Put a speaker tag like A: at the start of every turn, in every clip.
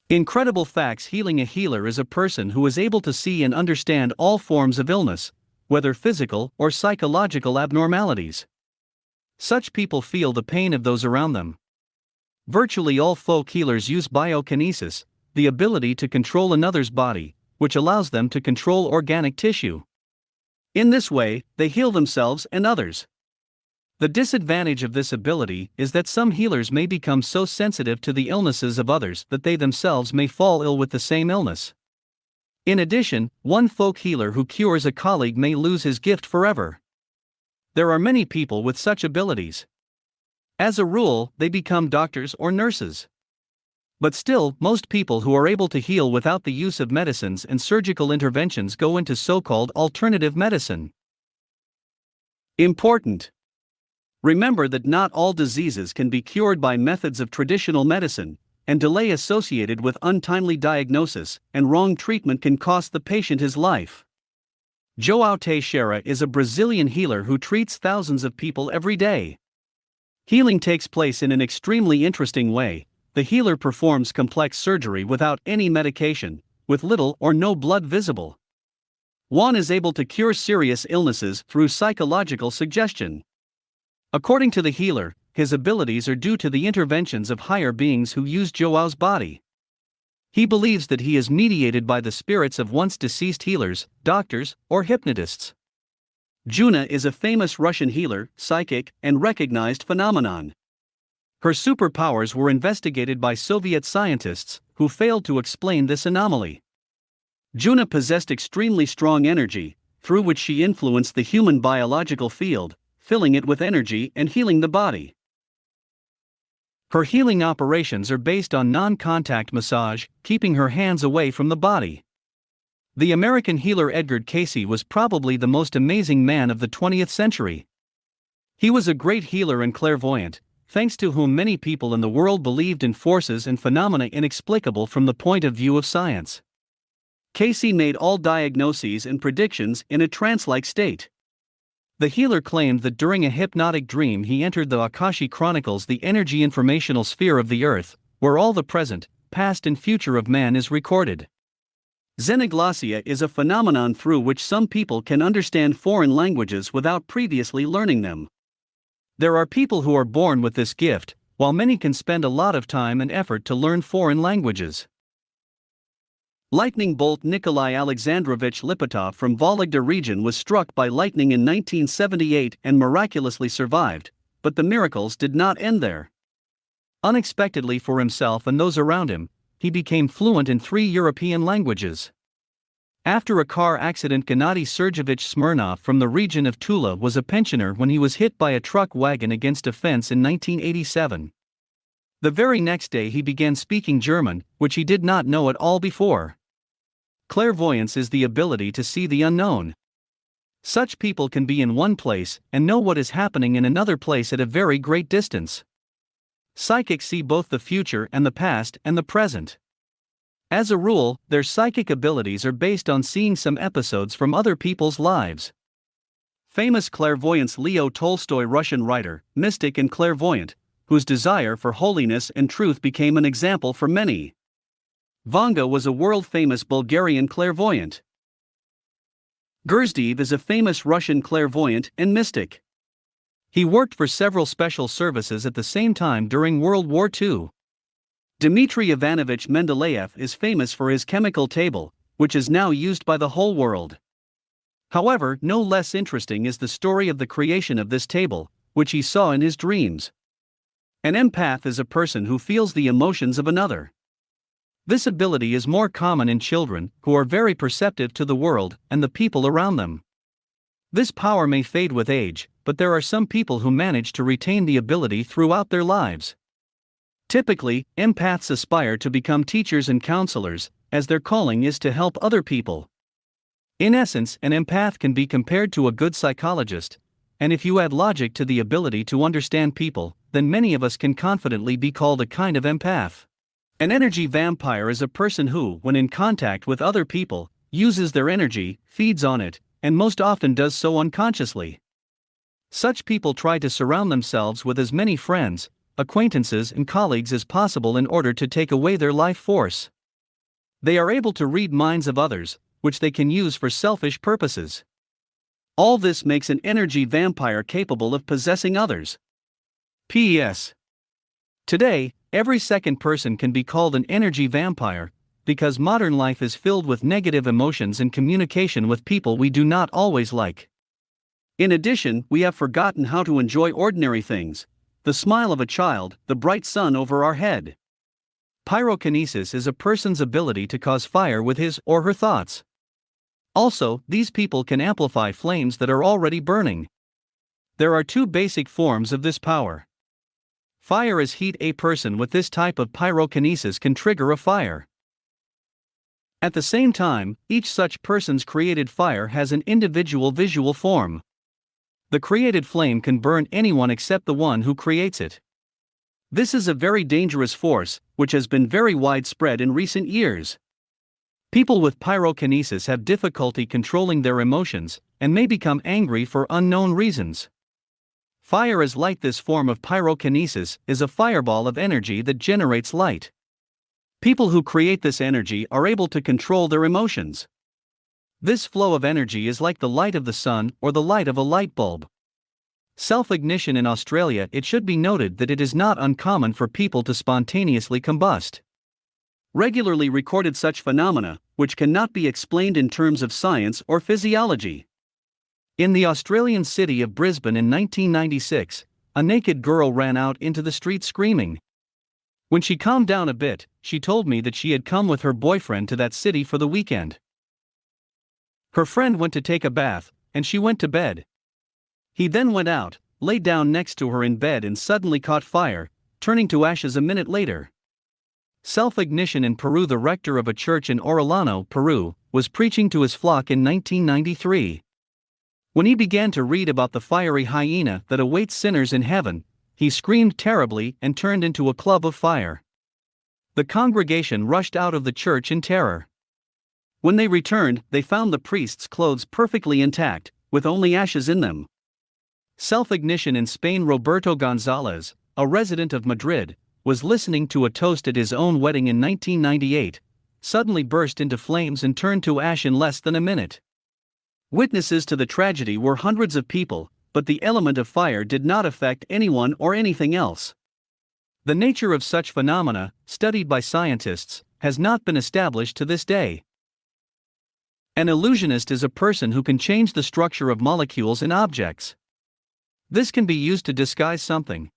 A: Incredible facts. Healing. A healer is a person who is able to see and understand all forms of illness, whether physical or psychological abnormalities. Such people feel the pain of those around them. Virtually all folk healers use biokinesis, the ability to control another's body, which allows them to control organic tissue. In this way, they heal themselves and others. The disadvantage of this ability is that some healers may become so sensitive to the illnesses of others that they themselves may fall ill with the same illness. In addition, one folk healer who cures a colleague may lose his gift forever. There are many people with such abilities. As a rule, they become doctors or nurses. But still, most people who are able to heal without the use of medicines and surgical interventions go into so-called alternative medicine. Important. Remember that not all diseases can be cured by methods of traditional medicine, and delay associated with untimely diagnosis and wrong treatment can cost the patient his life. João Teixeira is a Brazilian healer who treats thousands of people every day. Healing takes place in an extremely interesting way. The healer performs complex surgery without any medication, with little or no blood visible. One is able to cure serious illnesses through psychological suggestion. According to the healer, his abilities are due to the interventions of higher beings who use Joao's body. He believes that he is mediated by the spirits of once deceased healers, doctors, or hypnotists. Juna is a famous Russian healer, psychic, and recognized phenomenon. Her superpowers were investigated by Soviet scientists, who failed to explain this anomaly. Juna possessed extremely strong energy, through which she influenced the human biological field, filling it with energy and healing the body. Her healing operations are based on non-contact massage, keeping her hands away from the body. The American healer Edgar Cayce was probably the most amazing man of the 20th century. He was a great healer and clairvoyant, thanks to whom many people in the world believed in forces and phenomena inexplicable from the point of view of science. Cayce made all diagnoses and predictions in a trance-like state. The healer claimed that during a hypnotic dream he entered the Akashic Chronicles, the energy informational sphere of the earth, where all the present, past and future of man is recorded. Xenoglossia is a phenomenon through which some people can understand foreign languages without previously learning them. There are people who are born with this gift, while many can spend a lot of time and effort to learn foreign languages. Lightning bolt. Nikolai Alexandrovich Lipatov from Vologda region was struck by lightning in 1978 and miraculously survived, but the miracles did not end there. Unexpectedly for himself and those around him, he became fluent in 3 European languages. After a car accident, Gennady Sergeyevich Smirnov from the region of Tula was a pensioner when he was hit by a truck wagon against a fence in 1987. The very next day he began speaking German, which he did not know at all before. Clairvoyance is the ability to see the unknown. Such people can be in one place and know what is happening in another place at a very great distance. Psychics see both the future and the past and the present. As a rule, their psychic abilities are based on seeing some episodes from other people's lives. Famous clairvoyance. Leo Tolstoy, Russian writer, mystic and clairvoyant, whose desire for holiness and truth became an example for many. Vanga was a world-famous Bulgarian clairvoyant. Gurzdev is a famous Russian clairvoyant and mystic. He worked for several special services at the same time during World War II. Dmitry Ivanovich Mendeleev is famous for his chemical table, which is now used by the whole world. However, no less interesting is the story of the creation of this table, which he saw in his dreams. An empath is a person who feels the emotions of another. This ability is more common in children, who are very perceptive to the world and the people around them. This power may fade with age, but there are some people who manage to retain the ability throughout their lives. Typically, empaths aspire to become teachers and counselors, as their calling is to help other people. In essence, an empath can be compared to a good psychologist, and if you add logic to the ability to understand people, then many of us can confidently be called a kind of empath. An energy vampire is a person who, when in contact with other people, uses their energy, feeds on it, and most often does so unconsciously. Such people try to surround themselves with as many friends, acquaintances and colleagues as possible in order to take away their life force. They are able to read minds of others, which they can use for selfish purposes. All this makes an energy vampire capable of possessing others. P.S. Today, every second person can be called an energy vampire, because modern life is filled with negative emotions and communication with people we do not always like. In addition, we have forgotten how to enjoy ordinary things: the smile of a child, the bright sun over our head. Pyrokinesis is a person's ability to cause fire with his or her thoughts. Also, these people can amplify flames that are already burning. There are two basic forms of this power. Fire is heat. A person with this type of pyrokinesis can trigger a fire. At the same time, each such person's created fire has an individual visual form. The created flame can burn anyone except the one who creates it. This is a very dangerous force, which has been very widespread in recent years. People with pyrokinesis have difficulty controlling their emotions, and may become angry for unknown reasons. Fire is light. This form of pyrokinesis is a fireball of energy that generates light. People who create this energy are able to control their emotions. This flow of energy is like the light of the sun or the light of a light bulb. Self-ignition in Australia. It should be noted that it is not uncommon for people to spontaneously combust. Regularly recorded such phenomena, which cannot be explained in terms of science or physiology. In the Australian city of Brisbane in 1996, a naked girl ran out into the street screaming. When she calmed down a bit, she told me that she had come with her boyfriend to that city for the weekend. Her friend went to take a bath, and she went to bed. He then went out, lay down next to her in bed and suddenly caught fire, turning to ashes a minute later. Self-ignition in Peru. The rector of a church in Orellano, Peru, was preaching to his flock in 1993. When he began to read about the fiery hyena that awaits sinners in heaven, he screamed terribly and turned into a club of fire. The congregation rushed out of the church in terror. When they returned, they found the priest's clothes perfectly intact, with only ashes in them. Self-ignition in Spain. Roberto Gonzalez, a resident of Madrid, was listening to a toast at his own wedding in 1998, suddenly burst into flames and turned to ash in less than a minute. Witnesses to the tragedy were hundreds of people, but the element of fire did not affect anyone or anything else. The nature of such phenomena, studied by scientists, has not been established to this day. An illusionist is a person who can change the structure of molecules in objects. This can be used to disguise something.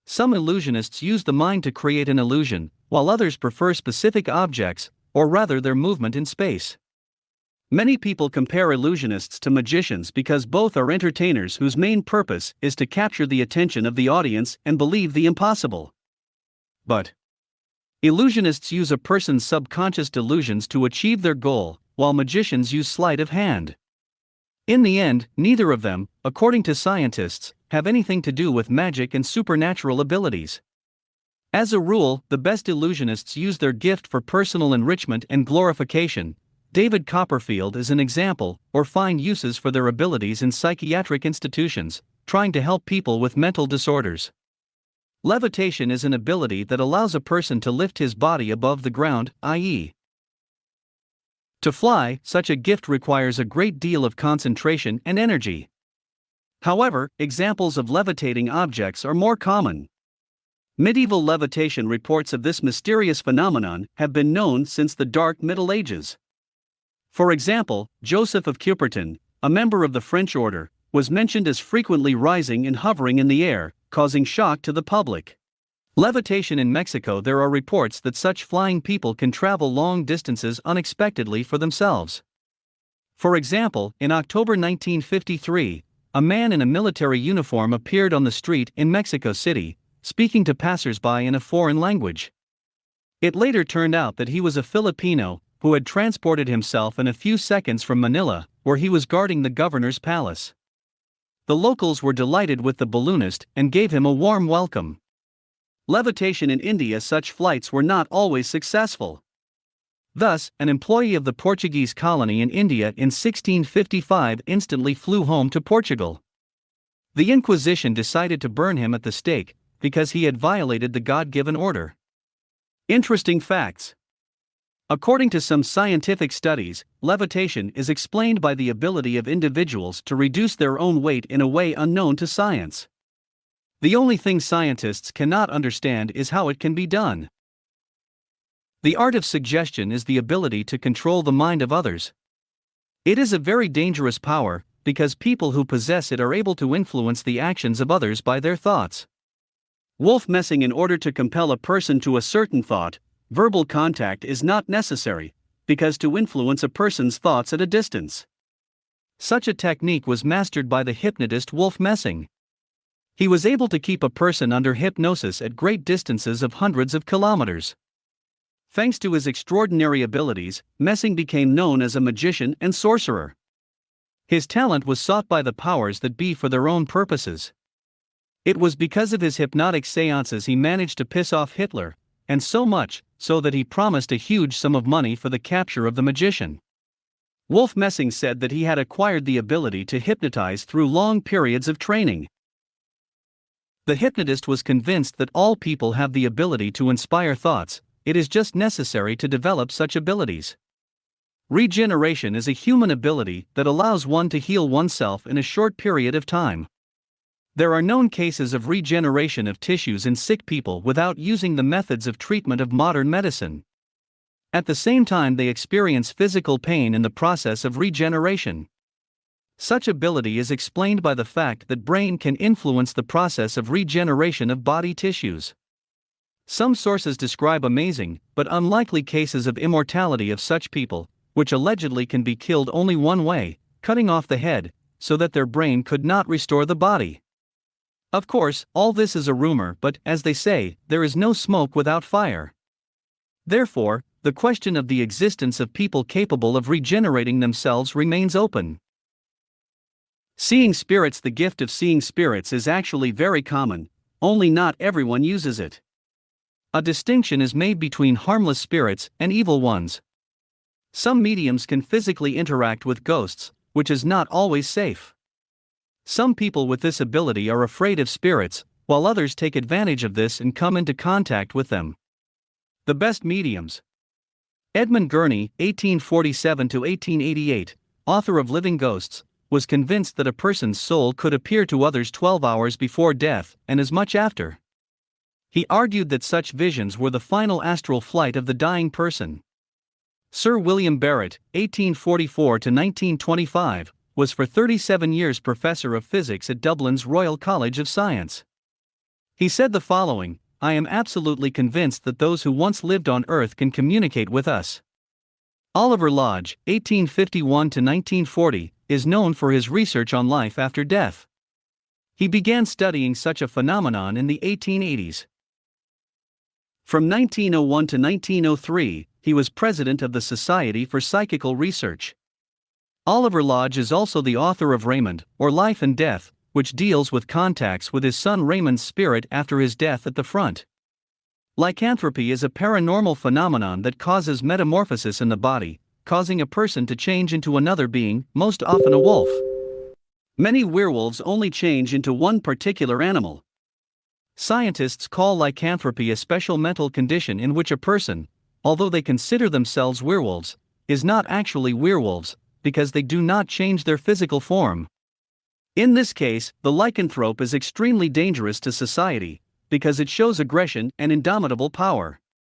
A: Some illusionists use the mind to create an illusion, while others prefer specific objects, or rather their movement in space. Many people compare illusionists to magicians because both are entertainers whose main purpose is to capture the attention of the audience and believe the impossible. But illusionists use a person's subconscious delusions to achieve their goal, while magicians use sleight of hand. In the end, neither of them, according to scientists, have anything to do with magic and supernatural abilities. As a rule, the best illusionists use their gift for personal enrichment and glorification. David Copperfield is an example, or find uses for their abilities in psychiatric institutions, trying to help people with mental disorders. Levitation is an ability that allows a person to lift his body above the ground, i.e., to fly. Such a gift requires a great deal of concentration and energy. However, examples of levitating objects are more common. Medieval levitation reports of this mysterious phenomenon have been known since the Dark Middle Ages. For example, Joseph of Cuperton, a member of the French order, was mentioned as frequently rising and hovering in the air, causing shock to the public. Levitation in Mexico. There are reports that such flying people can travel long distances unexpectedly for themselves. For example, in October 1953, a man in a military uniform appeared on the street in Mexico City, speaking to passers-by in a foreign language. It later turned out that he was a Filipino who had transported himself in a few seconds from Manila, where he was guarding the governor's palace. The locals were delighted with the balloonist and gave him a warm welcome. Levitation in India. Such flights were not always successful. Thus, an employee of the Portuguese colony in India in 1655 instantly flew home to Portugal. The Inquisition decided to burn him at the stake because he had violated the God-given order. Interesting facts. According to some scientific studies, levitation is explained by the ability of individuals to reduce their own weight in a way unknown to science. The only thing scientists cannot understand is how it can be done. The art of suggestion is the ability to control the mind of others. It is a very dangerous power, because people who possess it are able to influence the actions of others by their thoughts. Wolf messing. In order to compel a person to a certain thought, verbal contact is not necessary, because to influence a person's thoughts at a distance. Such a technique was mastered by the hypnotist Wolf Messing. He was able to keep a person under hypnosis at great distances of hundreds of kilometers. Thanks to his extraordinary abilities, Messing became known as a magician and sorcerer. His talent was sought by the powers that be for their own purposes. It was because of his hypnotic seances he managed to piss off Hitler, and so much so that he promised a huge sum of money for the capture of the magician. Wolf Messing said that he had acquired the ability to hypnotize through long periods of training. The hypnotist was convinced that all people have the ability to inspire thoughts, it is just necessary to develop such abilities. Regeneration is a human ability that allows one to heal oneself in a short period of time. There are known cases of regeneration of tissues in sick people without using the methods of treatment of modern medicine. At the same time, they experience physical pain in the process of regeneration. Such ability is explained by the fact that brain can influence the process of regeneration of body tissues. Some sources describe amazing, but unlikely cases of immortality of such people, which allegedly can be killed only one way, cutting off the head, so that their brain could not restore the body. Of course, all this is a rumor, but, as they say, there is no smoke without fire. Therefore, the question of the existence of people capable of regenerating themselves remains open. Seeing spirits. The gift of seeing spirits is actually very common, only not everyone uses it. A distinction is made between harmless spirits and evil ones. Some mediums can physically interact with ghosts, which is not always safe. Some people with this ability are afraid of spirits, while others take advantage of this and come into contact with them. The best mediums. Edmund Gurney, 1847–1888, author of Living Ghosts, was convinced that a person's soul could appear to others 12 hours before death and as much after. He argued that such visions were the final astral flight of the dying person. Sir William Barrett, 1844–1925, was for 37 years professor of physics at Dublin's Royal College of Science. He said the following: "I am absolutely convinced that those who once lived on Earth can communicate with us." Oliver Lodge, 1851–1940, is known for his research on life after death. He began studying such a phenomenon in the 1880s. From 1901 to 1903, he was president of the Society for Psychical Research. Oliver Lodge is also the author of Raymond, or Life and Death, which deals with contacts with his son Raymond's spirit after his death at the front. Lycanthropy is a paranormal phenomenon that causes metamorphosis in the body, causing a person to change into another being, most often a wolf. Many werewolves only change into one particular animal. Scientists call lycanthropy a special mental condition in which a person, although they consider themselves werewolves, is not actually werewolves, because they do not change their physical form. In this case, the lycanthrope is extremely dangerous to society, because it shows aggression and indomitable power.